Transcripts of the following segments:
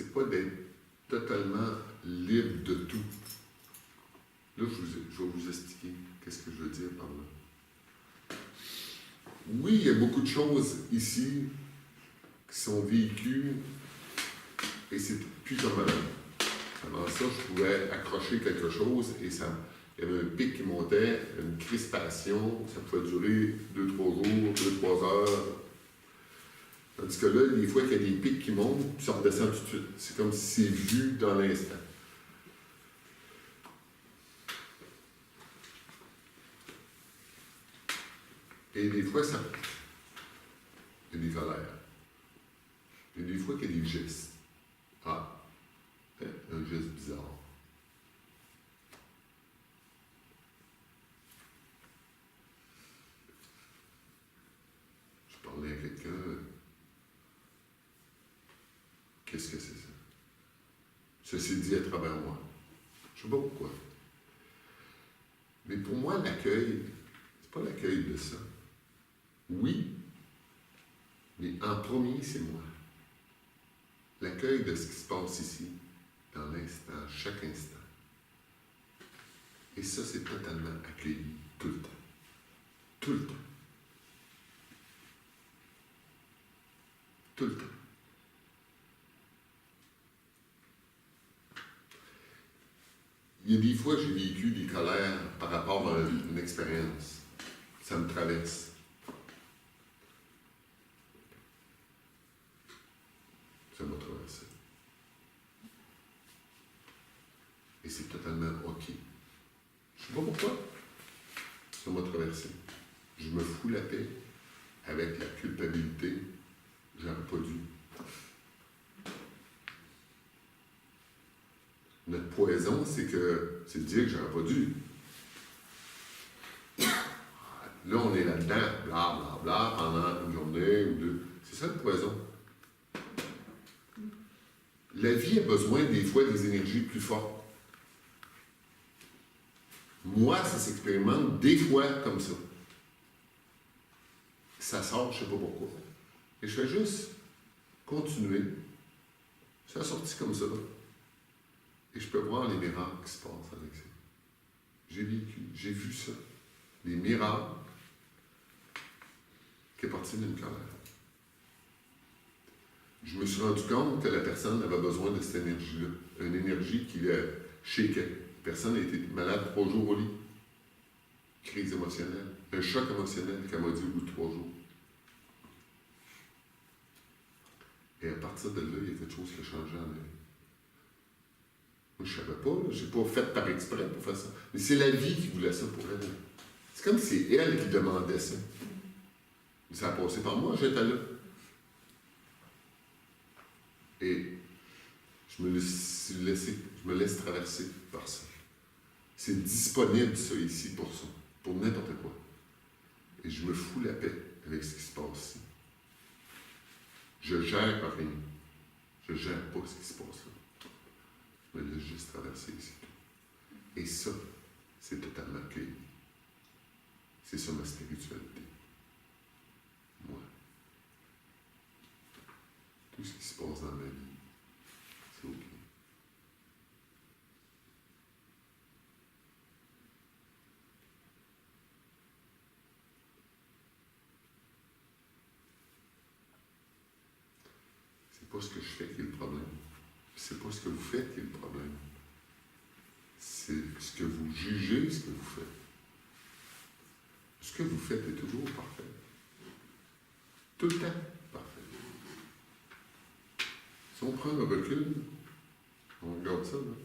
c'est pas d'être totalement libre de tout. Là, je vais vous expliquer qu'est-ce que je veux dire par là. Oui, il y a beaucoup de choses ici qui sont vécues et c'est plus comme avant ça, je pouvais accrocher quelque chose et ça, il y avait un pic qui montait, une crispation, ça pouvait durer 2-3 jours, 2-3 heures. Tandis que là, des fois, il y a des pics qui montent, puis ça redescend tout de suite. C'est comme si c'est vu dans l'instant. Et des fois, ça... il y a des colères. Et des fois, il y a des gestes. Ah, un geste bizarre. Je parlais à quelqu'un. Qu'est-ce que c'est ça? Ceci dit à travers moi. Je ne sais pas pourquoi. Mais pour moi, l'accueil, c'est pas l'accueil de ça. Oui, mais en premier, c'est moi. L'accueil de ce qui se passe ici, dans l'instant, chaque instant. Et ça, c'est totalement accueilli tout le temps. Tout le temps. Tout le temps. Il y a des fois, j'ai vécu des colères par rapport à une expérience. Ça me traverse. Ça m'a traversé. Et c'est totalement OK. Je ne sais pas pourquoi. Ça m'a traversé. Je me fous la paix avec la culpabilité. J'aurais pas dû. Notre poison, c'est de dire que j'aurais pas dû. Là, on est là-dedans, bla bla bla, pendant une journée ou deux. C'est ça le poison. La vie a besoin des fois des énergies plus fortes. Moi, ça s'expérimente des fois comme ça. Ça sort, je ne sais pas pourquoi. Et je fais juste continuer. Ça a sorti comme ça. Et je peux voir les miracles qui se passent avec ça. J'ai vécu, j'ai vu ça. Les miracles qui est parti d'une colère. Je me suis rendu compte que la personne avait besoin de cette énergie-là. Une énergie qui la shakeait. La personne a été malade 3 jours au lit. Crise émotionnelle. Un choc émotionnel qu'elle m'a dit au bout de 3 jours. Et à partir de là, il y a quelque chose qui a changé en elle. Moi, je ne savais pas, je n'ai pas fait par exprès pour faire ça. Mais c'est la vie qui voulait ça pour elle. C'est comme si c'est elle qui demandait ça. Ça a passé par moi, j'étais là. Et je me laisse traverser par ça. C'est disponible, ça, ici, pour ça. Pour n'importe quoi. Et je me fous la paix avec ce qui se passe ici. Je gère rien. Je gère pas ce qui se passe là. Je me laisse juste traverser ici. Et ça, c'est totalement accueilli. C'est ça ma spiritualité. Moi. Tout ce qui se passe dans ma vie, c'est OK. C'est pas ce que je fais qui est le problème. C'est pas ce que vous faites qui est le problème. C'est ce que vous jugez, ce que vous faites. Ce que vous faites est toujours parfait. Tout le temps parfait. Si on prend le recul, on regarde ça, là.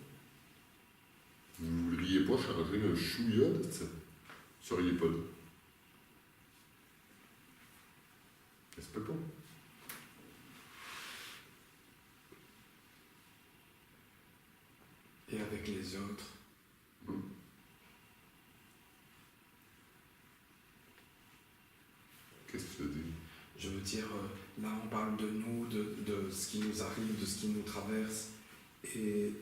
Vous ne voudriez pas changer un chouïa de ça. Vous ne seriez pas là. Ça se peut pas. Et avec les autres. Qu'est-ce que tu veux dire? Je veux dire, là on parle de nous, de ce qui nous arrive, de ce qui nous traverse. Et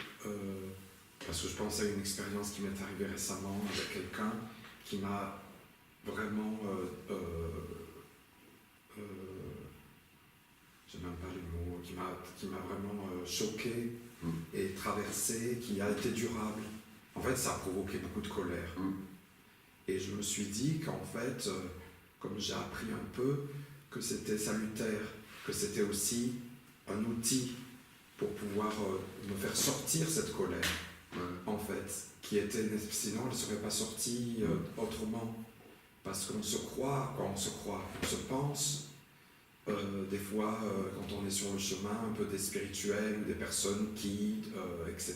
parce que je pense à une expérience qui m'est arrivée récemment avec quelqu'un qui m'a vraiment... j'ai même pas les mots. qui m'a vraiment choqué et traversé, qui a été durable. En fait, ça a provoqué beaucoup de colère. Et je me suis dit qu'en fait, comme j'ai appris un peu, que c'était salutaire, que c'était aussi un outil pour pouvoir me faire sortir cette colère, en fait, qui était, sinon elle ne serait pas sortie autrement. Parce qu'on se croit, on se pense, des fois, quand on est sur le chemin, un peu des spirituels, ou des personnes qui, etc.,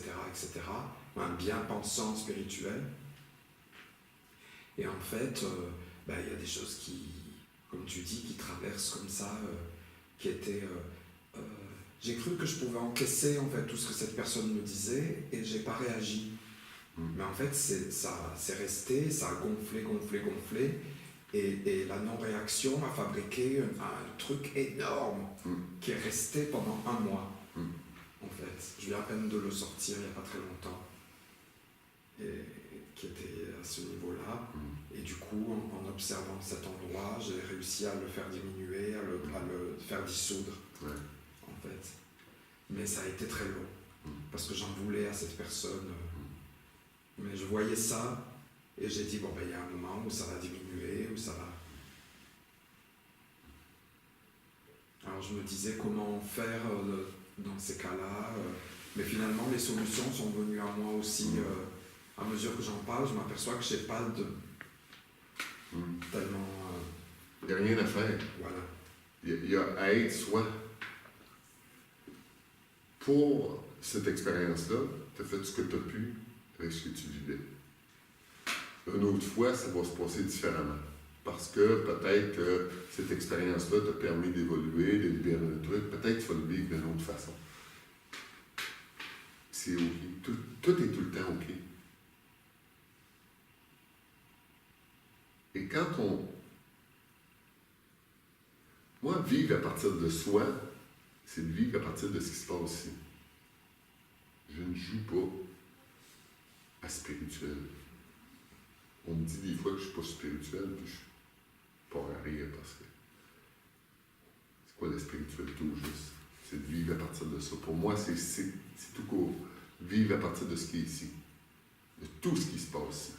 un bien-pensant spirituel. Et en fait, il y a des choses qui, comme tu dis, qui traversent comme ça, qui étaient... j'ai cru que je pouvais encaisser en fait tout ce que cette personne me disait et j'ai pas réagi. Mais en fait, ça c'est resté, ça a gonflé et la non-réaction a fabriqué un truc énorme qui est resté pendant 1 mois. En fait, je viens à peine de le sortir il n'y a pas très longtemps. Et qui était à ce niveau-là. Et du coup, en observant cet endroit, j'ai réussi à le faire diminuer, à le faire dissoudre. En fait. Mais ça a été très long, parce que j'en voulais à cette personne. Mais je voyais ça, et j'ai dit, il y a un moment où ça va diminuer, où ça va... Alors je me disais comment faire dans ces cas-là, mais finalement les solutions sont venues à moi aussi. À mesure que j'en parle, je m'aperçois que je n'ai pas de... tellement... Il n'y a rien à faire. Voilà. Il y a à être soi. Pour cette expérience-là, tu as fait ce que tu as pu avec ce que tu vivais. Une autre fois, ça va se passer différemment. Parce que peut-être que cette expérience-là t'a permis d'évoluer, de libérer un truc. Peut-être que tu vas le vivre d'une autre façon. C'est OK. Tout est tout le temps OK. Et quand on... Moi, vivre à partir de soi, c'est de vivre à partir de ce qui se passe ici. Je ne joue pas à spirituel. On me dit des fois que je ne suis pas spirituel, puis je suis pas à rire parce que c'est quoi la spiritualité au juste? C'est de vivre à partir de ça. Pour moi, c'est tout court. Vivre à partir de ce qui est ici. De tout ce qui se passe ici.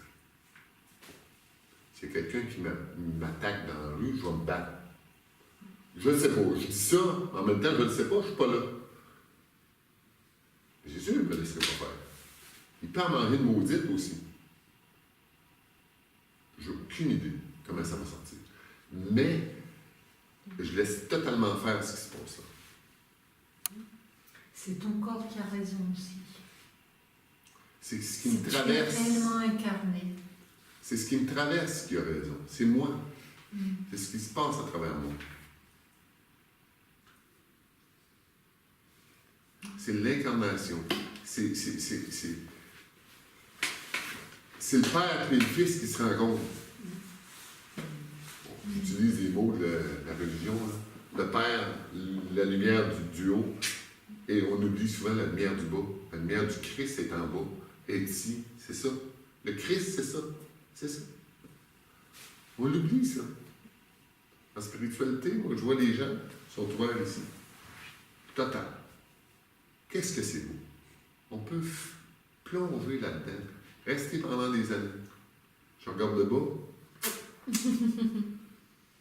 S'il y a quelqu'un qui m'attaque dans la rue, je vais me battre. Je ne sais pas. Je dis ça, en même temps, je ne sais pas, je ne suis pas là. Jésus ne me laisserait pas faire. Il peut en manger une maudite aussi. J'ai aucune idée comment ça va sortir. Mais je laisse totalement faire ce qui se passe là. C'est ton corps qui a raison aussi. C'est ce qui me traverse. Tu es tellement incarné. C'est ce qui me traverse qui a raison. C'est moi. C'est ce qui se passe à travers moi. C'est l'incarnation. C'est le Père et le Fils qui se rencontrent. J'utilise les mots de la religion. Là. Le Père, la lumière du haut, et on oublie souvent la lumière du bas. La lumière du Christ est en bas. Et ici, c'est ça. Le Christ, c'est ça. C'est ça. On l'oublie, ça. En spiritualité, moi, je vois les gens sont ouverts ici. Total. Qu'est-ce que c'est beau? On peut plonger là-dedans, rester pendant des années. Je regarde le bas.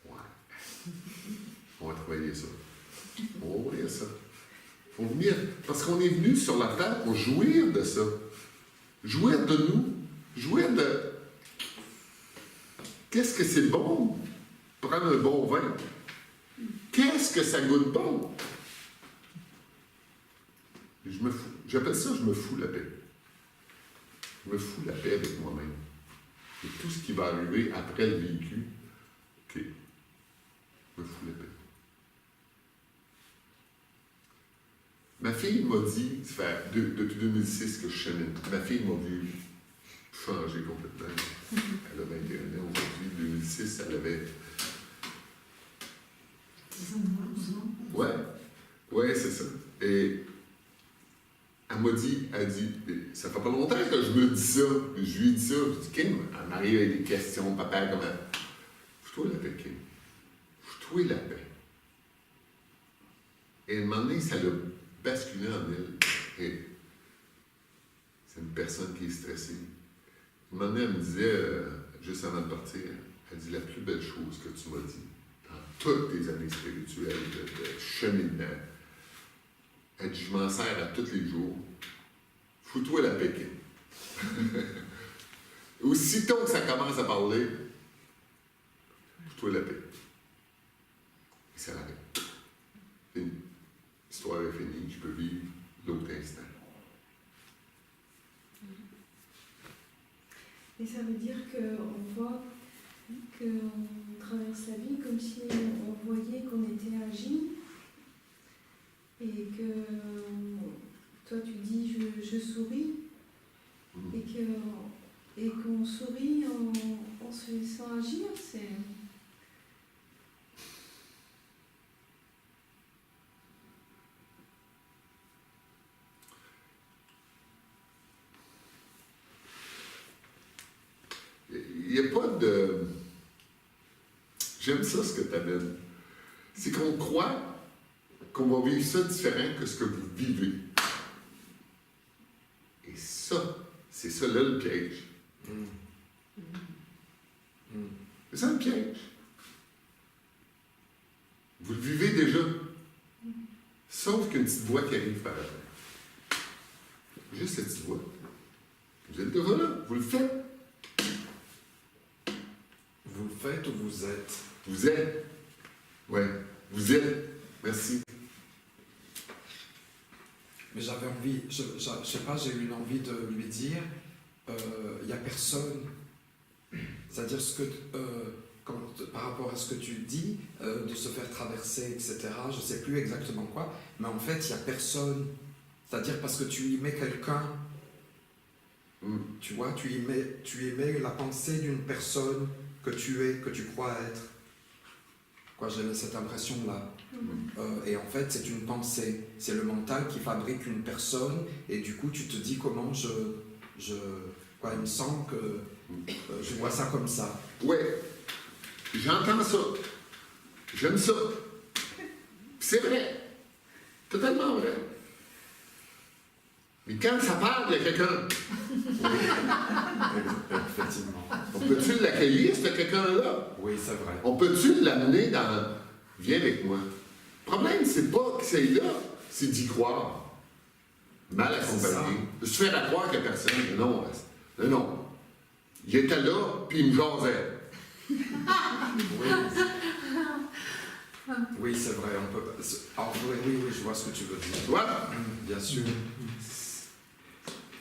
Ouais. On va travailler ça. On va ouvrir ça. Il faut venir. Parce qu'on est venu sur la terre pour jouir de ça. Jouir de nous. Jouir de... Qu'est-ce que c'est bon? Prendre un bon vin. Qu'est-ce que ça goûte bon? Je me fous. J'appelle ça, je me fous la paix. Je me fous la paix avec moi-même. Et tout ce qui va arriver après le vécu, OK, je me fous la paix. Ma fille m'a dit, ça fait depuis 2006 que je chemine, ma fille m'a vu changer complètement. Elle a 21 ans aujourd'hui, 2006, elle avait... 10 ans, 12 ans. Ouais, c'est ça. Et elle m'a dit, ça fait pas longtemps que je me dis ça. Je lui ai dit ça. Je dis, Kim, elle m'arrive avec des questions, papa, comment? Fous-toi la paix, Kim. Fous-toi la paix. Et à un moment donné, ça l'a basculé en elle. Et c'est une personne qui est stressée. À un moment donné, elle me disait, juste avant de partir, elle dit la plus belle chose que tu m'as dit dans toutes tes années spirituelles de cheminement. Elle dit, je m'en sers à tous les jours. Fous-toi la Pékin. Aussitôt que ça commence à parler, fous-toi la paix. Et ça l'arrête. Fini. L'histoire est finie, je peux vivre l'autre instant. Et ça veut dire qu'on voit qu'on traverse la vie comme si on voyait qu'on était agi et que toi tu dis je souris et qu'on sourit en se laissant agir, c'est... Il n'y a pas de... J'aime ça, ce que tu amènes. C'est qu'on croit qu'on va vivre ça différent que ce que vous vivez. Et ça, c'est ça là le piège. C'est ça le piège. Vous le vivez déjà. Sauf qu'une petite voix qui arrive par après. Juste cette petite voix. Vous êtes déjà là. Vous le faites. Vous le faites ou vous êtes? Vous êtes. Oui, vous êtes. Merci. Mais j'avais envie, je sais pas, j'ai eu une envie de lui dire, il n'y a personne. C'est-à-dire par rapport à ce que tu dis, de se faire traverser, etc., je ne sais plus exactement quoi, mais en fait, il n'y a personne. C'est-à-dire parce que tu y mets quelqu'un, tu vois, tu y mets la pensée d'une personne que tu es, que tu crois être. Quoi, j'ai cette impression-là. Et en fait, c'est une pensée. C'est le mental qui fabrique une personne, et du coup, tu te dis comment quoi, il me semble que je vois ça comme ça. Ouais, j'entends ça. J'aime ça. C'est vrai. Totalement vrai. Mais quand ça parle de quelqu'un, Effectivement. on peut-tu l'accueillir, ce quelqu'un-là? Oui, c'est vrai. On peut-tu l'amener dans... Viens avec moi. Le problème, c'est pas que c'est là, c'est d'y croire. Mal accompagné. De se faire à croire qu'il n'y a personne. Non, non. Il était là, puis il me jasait. Oui, c'est vrai. On peut... oui, je vois ce que tu veux dire. Tu vois? Bien sûr.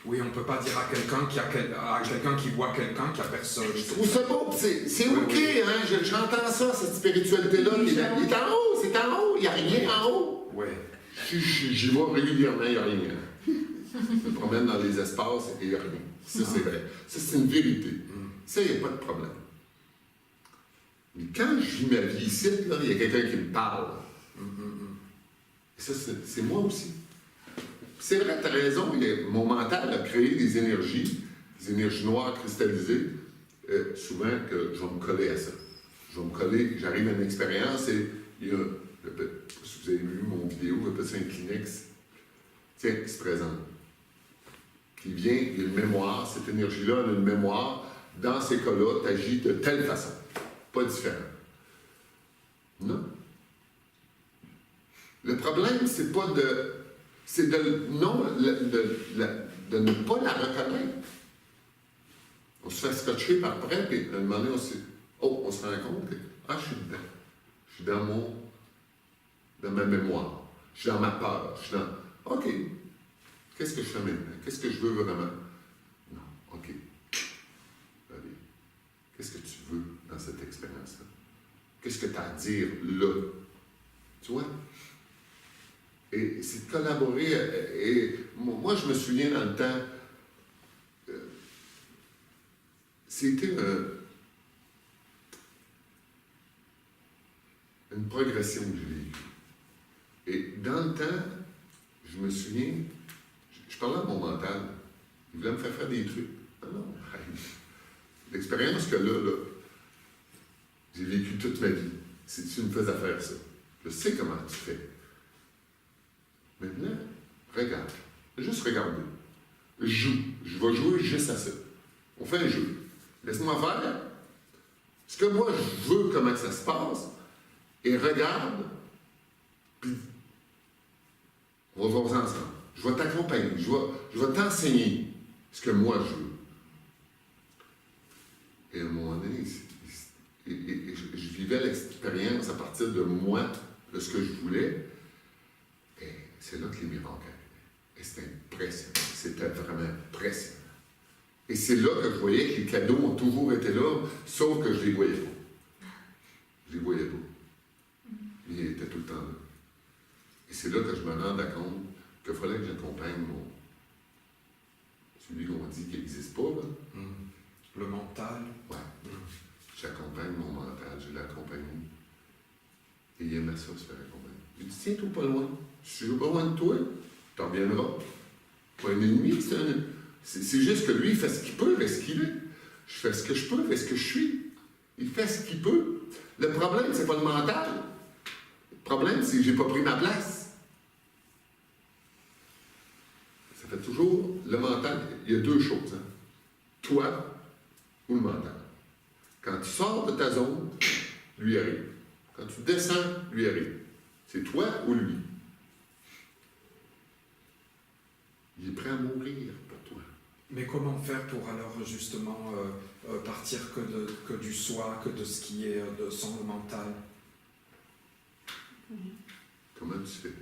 Oui, on ne peut pas dire à quelqu'un qui voit quelqu'un qui a personne. Je trouve ça beau, c'est OK, oui. hein? J'entends ça, cette spiritualité-là. Il est en haut, c'est en haut, il n'y a rien en haut. Oui. J'y vais régulièrement, il n'y a rien. Je me promène dans les espaces et il n'y a rien. Ça, c'est vrai. Ça, c'est une vérité. Ça, il n'y a pas de problème. Mais quand je vis ma vie ici, là, il y a quelqu'un qui me parle. Et ça, c'est moi aussi. C'est vrai, tu as raison, mon mental a créé des énergies noires cristallisées, souvent que je vais me coller à ça. Je vais me coller, j'arrive à une expérience et il y a, si vous avez vu mon vidéo, on appelle ça un Kleenex, tiens, qui se présente, qui vient, il y a une mémoire, cette énergie-là a une mémoire, dans ces cas-là, tu agis de telle façon, pas différent. Non. Le problème, c'est pas de... C'est de ne pas la reconnaître. On se fait scotcher par après, puis à un moment donné, on se rend compte que je suis dedans. Je suis dans ma mémoire. Je suis dans ma peur. Je suis dans OK, qu'est-ce que je fais maintenant? Qu'est-ce que je veux vraiment? Non, OK. Allez, qu'est-ce que tu veux dans cette expérience-là? Qu'est-ce que tu as à dire là? Tu vois? Et c'est de collaborer. Et moi, je me souviens dans le temps, c'était une progression que j'ai vécue. Et dans le temps, je me souviens, je parlais à mon mental. Il voulait me faire des trucs. Non. L'expérience que là, j'ai vécu toute ma vie. Si tu me faisais faire ça, je sais comment tu fais. Maintenant, regarde. Juste regarder. Joue. Je vais jouer juste à ça. On fait un jeu. Laisse-moi faire ce que moi je veux, comment ça se passe, et regarde, puis on va voir ensemble. Je vais t'accompagner, je vais t'enseigner ce que moi je veux. Et à un moment donné, je vivais l'expérience à partir de moi, de ce que je voulais, et c'est là que les miracles arrivaient. Et c'était impressionnant, c'était vraiment impressionnant. Et c'est là que je voyais que les cadeaux ont toujours été là, sauf que je les voyais pas. Je les voyais pas. Ils étaient tout le temps là. Et c'est là que je me rendais compte qu'il fallait que j'accompagne celui qu'on dit qu'il n'existe pas, là. Le mental. Ouais. J'accompagne mon mental, je l'ai accompagné. Et il aimait ça, se faire accompagner. Il dit, tiens-toi pas loin. Je suis pas loin de toi, tu reviendras. Pas un ennemi, c'est juste que lui, il fait ce qu'il peut avec ce qu'il est. Je fais ce que je peux avec ce que je suis. Il fait ce qu'il peut. Le problème, c'est pas le mental. Le problème, c'est que j'ai pas pris ma place. Ça fait toujours le mental. Il y a deux choses. Hein. Toi ou le mental. Quand tu sors de ta zone, lui arrive. Quand tu descends, lui arrive. C'est toi ou lui. Il est prêt à mourir pour toi. Mais comment faire pour alors justement partir que du soi, que de ce qui est de son mental? Comment tu fais?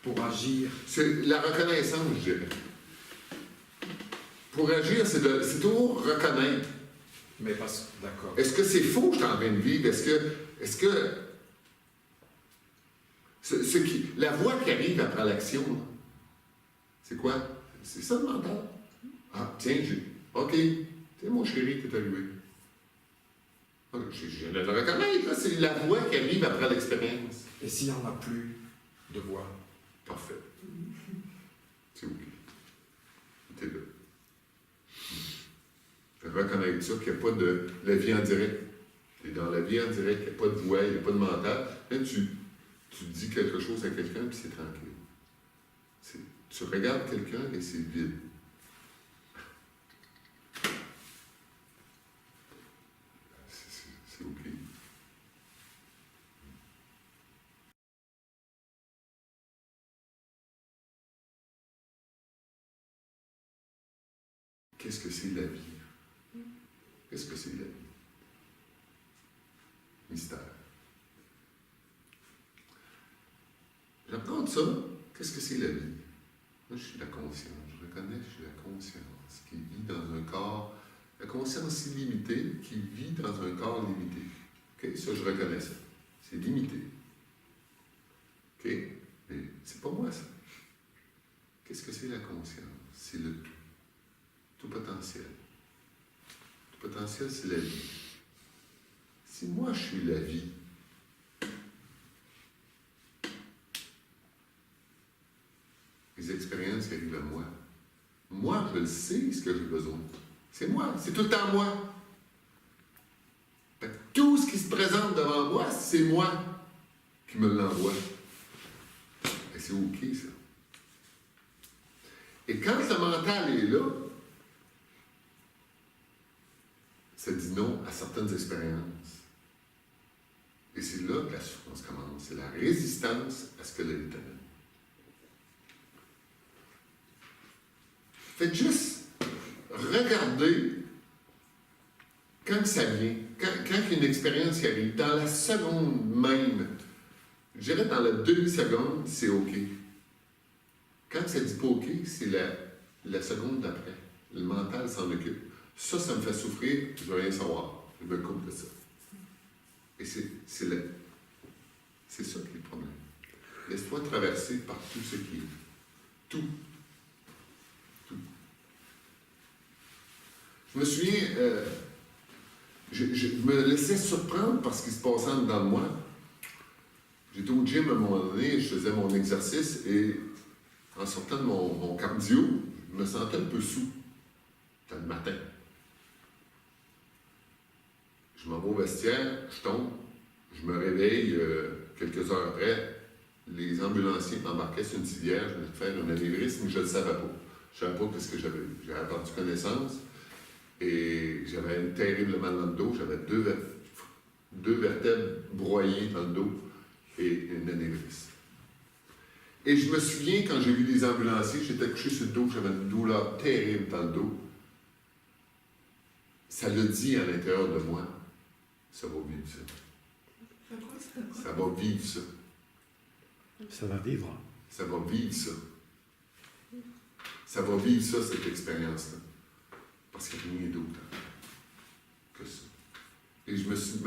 Pour agir. C'est la reconnaissance, je dirais. Pour agir, c'est toujours reconnaître. Mais pas... D'accord. Est-ce que c'est faux que je suis en train de vivre? Est-ce que la voix qui arrive après l'action, là, c'est quoi? C'est ça le mental. Ah, tiens, OK, c'est mon chéri qui est arrivé. Je viens de le reconnaître, là, c'est la voix qui arrive après l'expérience. Et s'il n'y en a plus de voix? Parfait. C'est OK. T'es là. Reconnaître ça, qu'il n'y a pas de la vie en direct. Tu es dans la vie en direct, il n'y a pas de voix, il n'y a pas de mental. Là, tu dis quelque chose à quelqu'un, puis c'est tranquille. Tu regardes quelqu'un et c'est vide. C'est OK. Qu'est-ce que c'est la vie? Qu'est-ce que c'est la vie? Mystère. J'apprends ça. Qu'est-ce que c'est la vie? Moi, je suis la conscience. Je reconnais que je suis la conscience qui vit dans un corps, la conscience illimitée qui vit dans un corps limité. OK? Ça, je reconnais ça. C'est limité. OK? Mais c'est pas moi, ça. Qu'est-ce que c'est la conscience? C'est le tout. Tout potentiel. Tout potentiel, c'est la vie. Si moi, je suis la vie, les expériences qui arrivent à moi, moi, je le sais ce que j'ai besoin. C'est moi, c'est tout le temps moi. Fait que tout ce qui se présente devant moi, c'est moi qui me l'envoie. Et c'est OK, ça. Et quand le mental est là, ça dit non à certaines expériences. Et c'est là que la souffrance commence. C'est la résistance à ce que la vie t'amène. Faites juste regarder quand ça vient, quand il y a une expérience qui arrive, dans la seconde même, je dirais dans la demi-seconde, c'est OK. Quand ça ne dit pas OK, c'est la seconde d'après. Le mental s'en occupe. Ça me fait souffrir, je ne veux rien savoir. Je me coupe de ça. Et c'est ça qui est le problème. Laisse-toi traverser par tout ce qui est. Tout. Je me souviens, je me laissais surprendre par ce qui se passait dans moi. J'étais au gym à un moment donné, je faisais mon exercice et en sortant de mon cardio, je me sentais un peu sous. C'était le matin. Je m'en vais au vestiaire, je tombe, je me réveille quelques heures après, les ambulanciers m'embarquaient sur une civière, je venais de faire un anévrisme, mais je ne le savais pas. Je ne savais pas ce que j'avais eu. J'avais perdu connaissance et j'avais une terrible mal dans le dos. J'avais deux vertèbres broyées dans le dos et une anévrisme. Et je me souviens, quand j'ai vu les ambulanciers, j'étais couché sur le dos, j'avais une douleur terrible dans le dos. Ça le dit à l'intérieur de moi, ça va vivre ça. Ça va vivre ça. Ça va vivre. Ça va vivre ça. Ça va vivre ça, cette expérience-là. Parce qu'il n'y a rien d'autre que ça. Et je me suis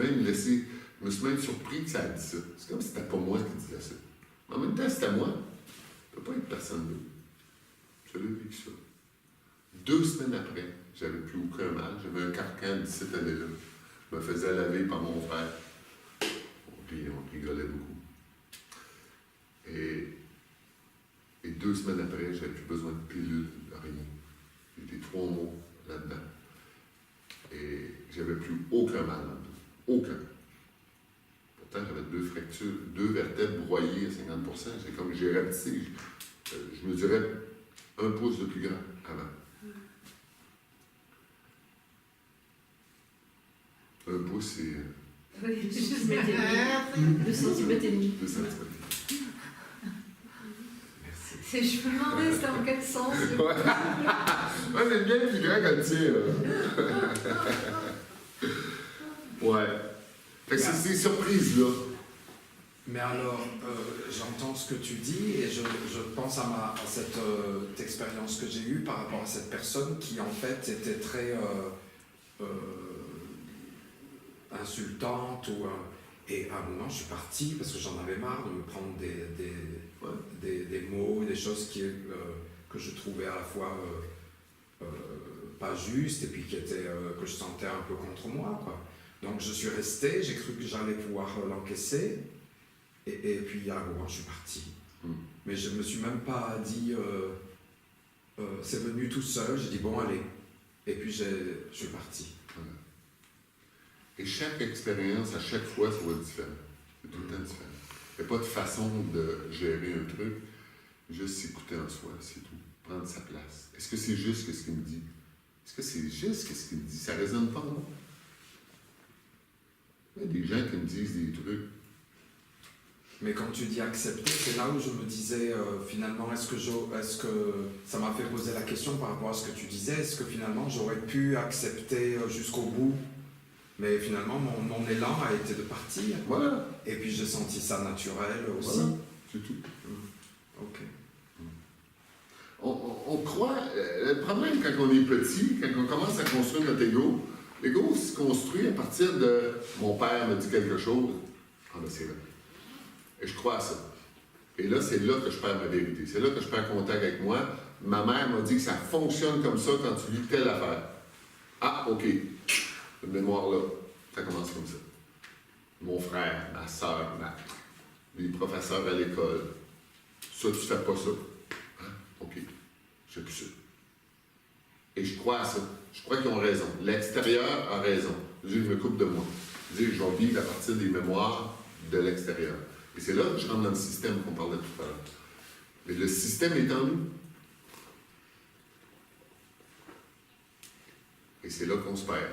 même surpris que ça a dit ça. C'est comme si c'était pas moi qui disais ça. Mais en même temps, c'était moi. Ça ne peut pas être personne d'autre. Je l'ai vécu ça. 2 semaines après, j'avais plus aucun mal. J'avais un carcan de cette année-là. Je me faisais laver par mon frère. On rigolait beaucoup. Et 2 semaines après, j'avais plus besoin de pilules, de rien. J'étais 3 mois là-dedans. Et j'avais plus aucun mal dans le dos. Aucun. Pourtant, j'avais 2 fractures, 2 vertèbres broyées à 50%. C'est comme j'ai rapetissé. Je mesurais 1 pouce de plus grand avant. 1 pouce, c'est... Oui, juste mettre 2 cm et demi. 2 cm. Je me demandais c'était en quel sens. Moi, c'est bien plus grand que le tien. Ouais. Fait que c'est ces surprises-là. Mais alors, j'entends ce que tu dis et je pense à cette expérience que j'ai eue par rapport à cette personne qui en fait était très insultante. Et à un moment, je suis parti parce que j'en avais marre de me prendre des mots, des choses que je trouvais à la fois pas justes et puis que je sentais un peu contre moi, quoi. Donc je suis resté, j'ai cru que j'allais pouvoir l'encaisser. Et puis à un moment, je suis parti. Mais je ne me suis même pas dit, c'est venu tout seul, j'ai dit bon, allez. Et puis je suis parti. Et chaque expérience, à chaque fois, ça va être différent. C'est tout le temps différent. Il n'y a pas de façon de gérer un truc, juste s'écouter en soi, c'est tout. Prendre sa place. Est-ce que c'est juste ce qu'il me dit? Est-ce que c'est juste ce qu'il me dit? Ça ne résonne pas, non? Il y a des gens qui me disent des trucs. Mais quand tu dis accepter, c'est là où je me disais, finalement, est-ce que ça m'a fait poser la question par rapport à ce que tu disais, est-ce que finalement j'aurais pu accepter jusqu'au bout? Mais finalement, mon élan a été de partir. Voilà. Et puis j'ai senti ça naturel aussi. Voilà. C'est tout. Ok. On croit, le problème quand on est petit, quand on commence à construire notre ego, l'ego se construit à partir de « mon père me dit quelque chose », ah ben c'est vrai. Et je crois à ça. Et là, c'est là que je perds ma vérité. C'est là que je perds contact avec moi. Ma mère m'a dit que ça fonctionne comme ça quand tu vis telle affaire. Ah, OK. Cette mémoire-là, ça commence comme ça. Mon frère, ma soeur, les professeurs à l'école. Ça, tu fais pas ça. Hein? OK. Je sais plus ça. Et je crois à ça. Je crois qu'ils ont raison. L'extérieur a raison. Je me coupe de moi. Je vais vivre à partir des mémoires de l'extérieur. Et c'est là que je rentre dans le système qu'on parlait tout à l'heure. Mais le système est en nous. Et c'est là qu'on se perd.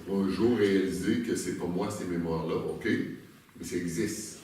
Pour un jour réaliser que c'est pas moi ces mémoires-là, OK, mais ça existe.